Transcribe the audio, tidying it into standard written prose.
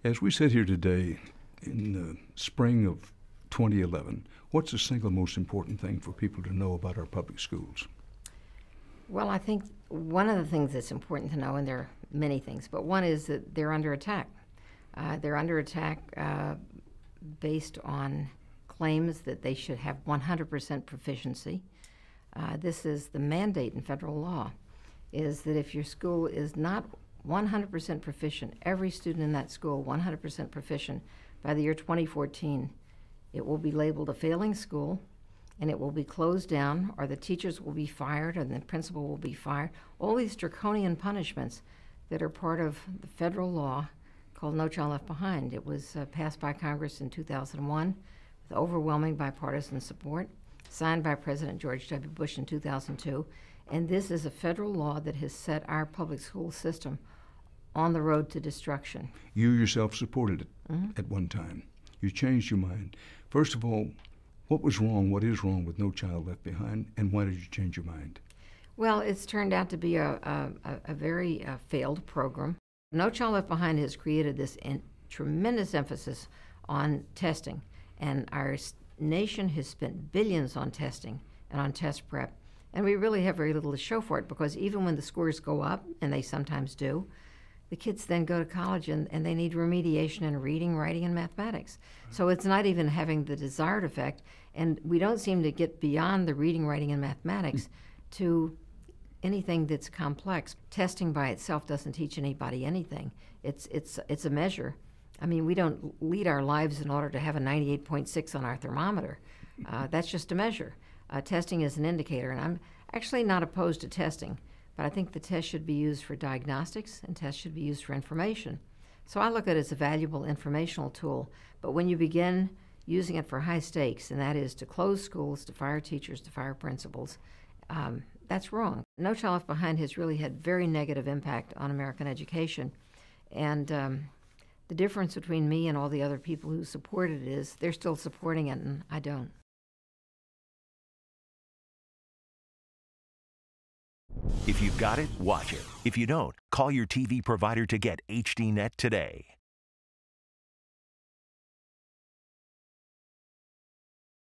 As we sit here today in the spring of 2011, what's the single most important thing for people to know about our public schools? Well, I think one of the things that's important to know, and there are many things, but one is that they're under attack. They're under attack based on claims that they should have 100% proficiency. This is the mandate in federal law, is that if your school is not 100% proficient, every student in that school 100% proficient by the year 2014, it will be labeled a failing school, and it will be closed down, or the teachers will be fired, and the principal will be fired. All these draconian punishments that are part of the federal law called No Child Left Behind. It was passed by Congress in 2001 with overwhelming bipartisan support, signed by President George W. Bush in 2002, and this is a federal law that has set our public school system on the road to destruction. You yourself supported it at one time. You changed your mind. First of all, what was wrong, what is wrong with No Child Left Behind, and why did you change your mind? Well, it's turned out to be a very failed program. No Child Left Behind has created this tremendous emphasis on testing, and our nation has spent billions on testing and on test prep, and we really have very little to show for it, because even when the scores go up, and they sometimes do, the kids then go to college and they need remediation in reading, writing, and mathematics. So it's not even having the desired effect, and we don't seem to get beyond the reading, writing, and mathematics to anything that's complex. Testing by itself doesn't teach anybody anything. It's a measure. I mean, we don't lead our lives in order to have a 98.6 on our thermometer. That's just a measure. Testing is an indicator, and I'm actually not opposed to testing, but I think the test should be used for diagnostics and tests should be used for information. So I look at it as a valuable informational tool, but when you begin using it for high stakes, and that is to close schools, to fire teachers, to fire principals, that's wrong. No Child Left Behind has really had very negative impact on American education, and the difference between me and all the other people who supported it is they're still supporting it and I don't. If you've got it, watch it. If you don't, call your TV provider to get HDNet today.